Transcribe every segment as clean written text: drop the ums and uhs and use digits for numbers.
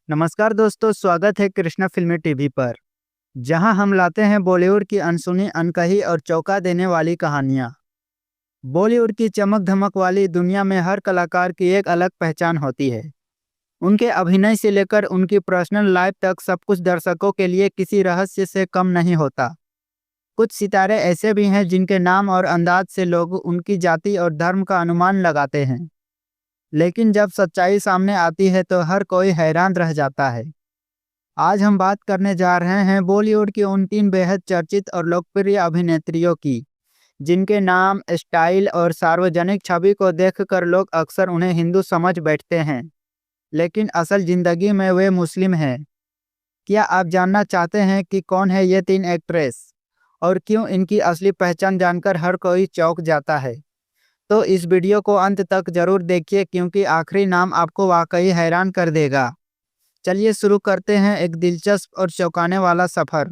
नमस्कार दोस्तों, स्वागत है कृष्णा फिल्मी टीवी पर, जहां हम लाते हैं बॉलीवुड की अनसुनी, अनकही और चौंका देने वाली कहानियां। बॉलीवुड की चमक धमक वाली दुनिया में हर कलाकार की एक अलग पहचान होती है। उनके अभिनय से लेकर उनकी पर्सनल लाइफ तक सब कुछ दर्शकों के लिए किसी रहस्य से कम नहीं होता। कुछ सितारे ऐसे भी हैं जिनके नाम और अंदाज से लोग उनकी जाति और धर्म का अनुमान लगाते हैं, लेकिन जब सच्चाई सामने आती है तो हर कोई हैरान रह जाता है। आज हम बात करने जा रहे हैं बॉलीवुड की उन 3 बेहद चर्चित और लोकप्रिय अभिनेत्रियों की, जिनके नाम, स्टाइल और सार्वजनिक छवि को देखकर लोग अक्सर उन्हें हिंदू समझ बैठते हैं, लेकिन असल जिंदगी में वे मुस्लिम हैं। क्या आप जानना चाहते हैं कि कौन है ये 3 एक्ट्रेस और क्यों इनकी असली पहचान जानकर हर कोई चौंक जाता है? तो इस वीडियो को अंत तक जरूर देखिए, क्योंकि आखिरी नाम आपको वाकई हैरान कर देगा। चलिए शुरू करते हैं एक दिलचस्प और चौंकाने वाला सफर।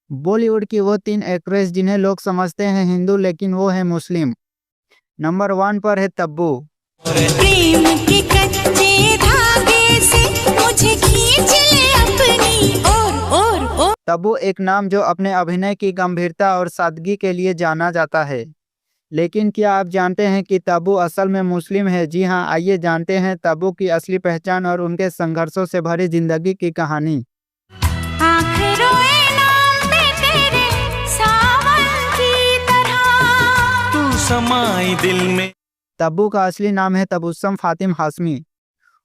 बॉलीवुड की वो 3 एक्ट्रेस जिन्हें लोग समझते हैं हिंदू, लेकिन वो है मुस्लिम। नंबर 1 पर है तब्बू। प्रेम के कच्चे धागे से मुझे खींच ले अपनी ओर। तब्बू एक नाम जो अपने अभिनय की गंभीरता और सादगी के लिए जाना जाता है। लेकिन क्या आप जानते हैं कि तब्बू असल में मुस्लिम है? जी हाँ, आइए जानते हैं तब्बू की असली पहचान और उनके संघर्षों से भरी जिंदगी की कहानी। आँख रोए नाम पे तेरे सावन की तरह तू समाई दिल में। तब्बू का असली नाम है तबस्सुम फातिमा हाशमी।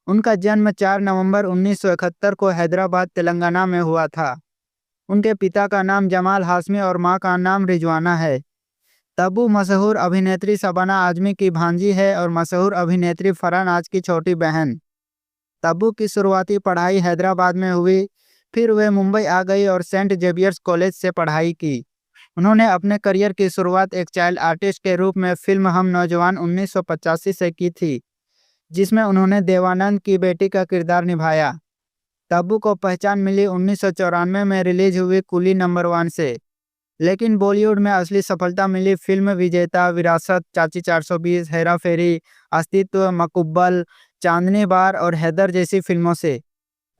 उनका जन्म 4 नवंबर 1971 को हैदराबाद, तेलंगाना में हुआ था। उनके पिता का नाम जमाल हाशमी और मां का नाम रिजवाना है। तब्बू मशहूर अभिनेत्री शबाना आजमी की भांजी है और मशहूर अभिनेत्री फरहान आज की छोटी बहन। तब्बू की शुरुआती पढ़ाई हैदराबाद में हुई, फिर वे मुंबई आ गई और सेंट जेवियर्स कॉलेज से पढ़ाई की। उन्होंने अपने करियर की शुरुआत एक चाइल्ड आर्टिस्ट के रूप में फिल्म हम नौजवान 1985 से की थी, जिसमें उन्होंने देवानंद की बेटी का किरदार निभाया। तब्बू को पहचान मिली 1994 में रिलीज हुई कुली नंबर 1 से, लेकिन बॉलीवुड में असली सफलता मिली फिल्म विजेता, विरासत, चाची 420, हेरा फेरी, अस्तित्व, मकबूल, चांदनी बार और हैदर जैसी फिल्मों से।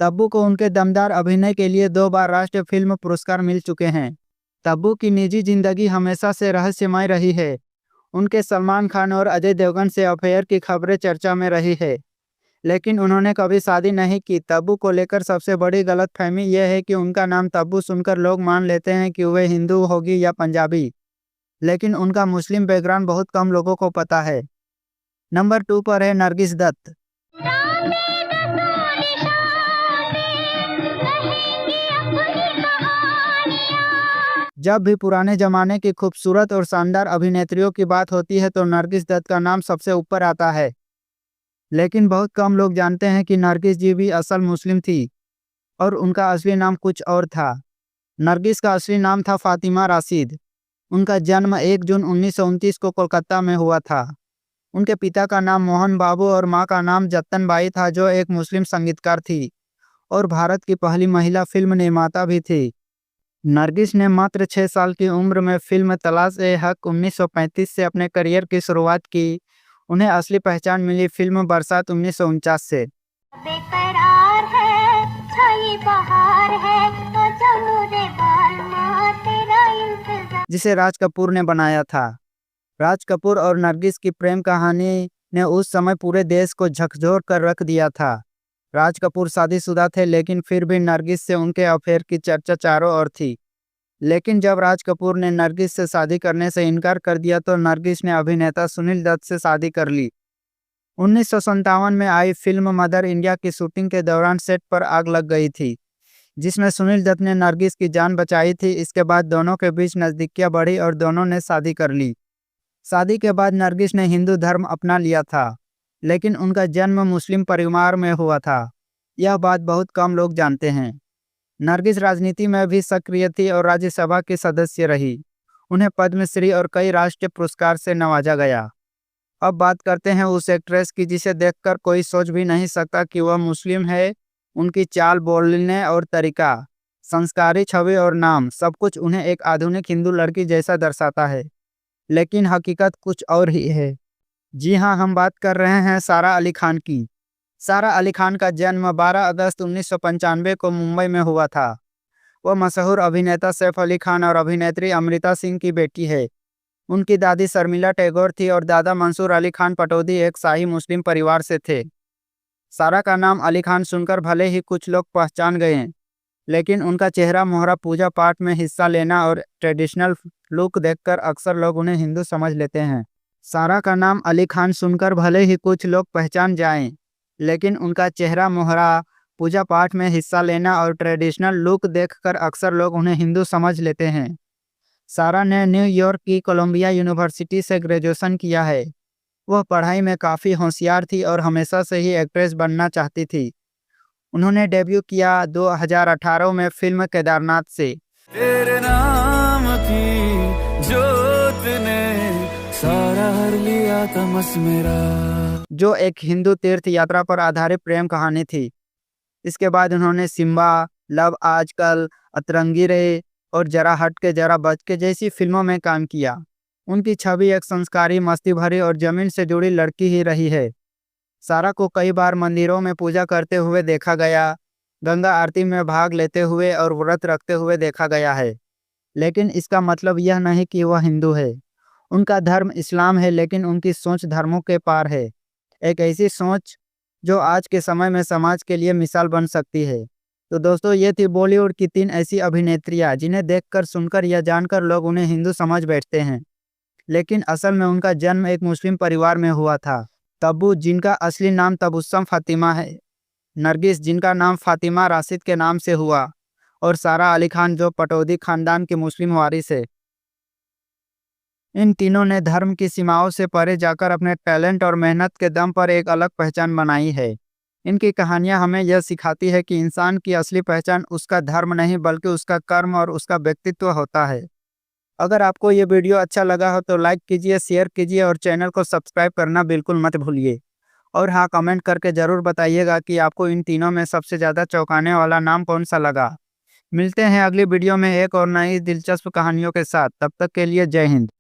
तब्बू को उनके दमदार अभिनय के लिए 2 बार राष्ट्रीय फिल्म पुरस्कार मिल चुके हैं। तब्बू की निजी जिंदगी हमेशा से रहस्यमय रही है। उनके सलमान खान और अजय देवगन से अफेयर की खबरें चर्चा में रही है, लेकिन उन्होंने कभी शादी नहीं की। तब्बू को लेकर सबसे बड़ी गलतफहमी यह है कि उनका नाम तब्बू सुनकर लोग मान लेते हैं कि वे हिंदू होगी या पंजाबी, लेकिन उनका मुस्लिम बैकग्राउंड बहुत कम लोगों को पता है। नंबर 2 पर है नरगिस दत्त। जब भी पुराने जमाने की खूबसूरत और शानदार अभिनेत्रियों की बात होती है तो नरगिस दत्त का नाम सबसे ऊपर आता है, लेकिन बहुत कम लोग जानते हैं कि नरगिस जी भी असल मुस्लिम थी और उनका असली नाम कुछ और था। नरगिस का असली नाम था फातिमा राशिद। उनका जन्म 1 जून 1929 को कोलकाता में हुआ था। उनके पिता का नाम मोहन बाबू और मां का नाम जत्तन बाई था, जो एक मुस्लिम संगीतकार थी और भारत की पहली महिला फिल्म निर्माता भी थी। नरगिस ने मात्र 6 साल की उम्र में फिल्म तलाश-ए-हक 1935 से अपने करियर की शुरुआत की। उन्हें असली पहचान मिली फिल्म बरसात 1949 से, बेकरार है छाई बहार है तो जमुरे बाल तेरा इंतजार। जिसे राज कपूर ने बनाया था। राज कपूर और नरगिस की प्रेम कहानी ने उस समय पूरे देश को झकझोर कर रख दिया था। राज कपूर शादीशुदा थे, लेकिन फिर भी नरगिस से उनके अफेयर की चर्चा चारों ओर थी। लेकिन जब राज कपूर ने नरगिस से शादी करने से इनकार कर दिया तो नरगिस ने अभिनेता सुनील दत्त से शादी कर ली। 1957 में आई फिल्म मदर इंडिया की शूटिंग के दौरान सेट पर आग लग गई थी, जिसमें सुनील दत्त ने नरगिस की जान बचाई थी। इसके बाद दोनों के बीच नज़दीकियां बढ़ी और दोनों ने शादी कर ली। शादी के बाद नरगिस ने हिंदू धर्म अपना लिया था, लेकिन उनका जन्म मुस्लिम परिवार में हुआ था। यह बात बहुत कम लोग जानते हैं। नरगिस राजनीति में भी सक्रिय थी और राज्यसभा की सदस्य रही। उन्हें पद्मश्री और कई राष्ट्रीय पुरस्कार से नवाजा गया। अब बात करते हैं उस एक्ट्रेस की जिसे देखकर कोई सोच भी नहीं सकता कि वह मुस्लिम है। उनकी चाल, बोलने और तरीका, संस्कारी छवि और नाम, सब कुछ उन्हें एक आधुनिक हिंदू लड़की जैसा दर्शाता है, लेकिन हकीकत कुछ और ही है। जी हाँ, हम बात कर रहे हैं सारा अली खान की। सारा अली खान का जन्म 12 अगस्त 1995 को मुंबई में हुआ था। वह मशहूर अभिनेता सैफ अली खान और अभिनेत्री अमृता सिंह की बेटी है। उनकी दादी शर्मिला टैगोर थी और दादा मंसूर अली खान पटौदी एक शाही मुस्लिम परिवार से थे। सारा का नाम अली खान सुनकर भले ही कुछ लोग पहचान गए, लेकिन उनका चेहरा मोहरा, पूजा पाठ में हिस्सा लेना और ट्रेडिशनल लुक देखकर अक्सर लोग उन्हें हिंदू समझ लेते हैं। सारा का नाम अली खान सुनकर भले ही कुछ लोग पहचान जाएं, लेकिन उनका चेहरा मोहरा, पूजा पाठ में हिस्सा लेना और ट्रेडिशनल लुक देखकर अक्सर लोग उन्हें हिंदू समझ लेते हैं। सारा ने न्यूयॉर्क की कोलंबिया यूनिवर्सिटी से ग्रेजुएशन किया है। वह पढ़ाई में काफ़ी होशियार थी और हमेशा से ही एक्ट्रेस बनना चाहती थी। उन्होंने डेब्यू किया 2018 में फिल्म केदारनाथ से। तेरे नाम की जोत ने सारा हर लिया तमस मेरा, जो एक हिंदू तीर्थ यात्रा पर आधारित प्रेम कहानी थी। इसके बाद उन्होंने सिम्बा, लव आजकल, अतरंगी रे और जरा हट के जरा बच के जैसी फिल्मों में काम किया। उनकी छवि एक संस्कारी, मस्ती भरी और जमीन से जुड़ी लड़की ही रही है। सारा को कई बार मंदिरों में पूजा करते हुए देखा गया, गंगा आरती में भाग लेते हुए और व्रत रखते हुए देखा गया है। लेकिन इसका मतलब यह नहीं कि वह हिंदू है। उनका धर्म इस्लाम है, लेकिन उनकी सोच धर्मों के पार है। एक ऐसी सोच जो आज के समय में समाज के लिए मिसाल बन सकती है। तो दोस्तों, ये थी बॉलीवुड की 3 ऐसी अभिनेत्रियां जिन्हें देखकर, सुनकर या जानकर लोग उन्हें हिंदू समझ बैठते हैं, लेकिन असल में उनका जन्म एक मुस्लिम परिवार में हुआ था। तब्बू, जिनका असली नाम तबस्सुम फातिमा है, नरगिस, जिनका नाम फातिमा राशिद के नाम से हुआ, और सारा अली खान, जो पटौदी खानदान के मुस्लिम वारिस है। इन तीनों ने धर्म की सीमाओं से परे जाकर अपने टैलेंट और मेहनत के दम पर एक अलग पहचान बनाई है। इनकी कहानियां हमें यह सिखाती है कि इंसान की असली पहचान उसका धर्म नहीं, बल्कि उसका कर्म और उसका व्यक्तित्व होता है। अगर आपको ये वीडियो अच्छा लगा हो तो लाइक कीजिए, शेयर कीजिए और चैनल को सब्सक्राइब करना बिल्कुल मत भूलिए। और हाँ, कमेंट करके ज़रूर बताइएगा कि आपको इन तीनों में सबसे ज़्यादा चौंकाने वाला नाम कौन सा लगा। मिलते हैं अगली वीडियो में एक और नई दिलचस्प कहानियों के साथ। तब तक के लिए जय हिंद।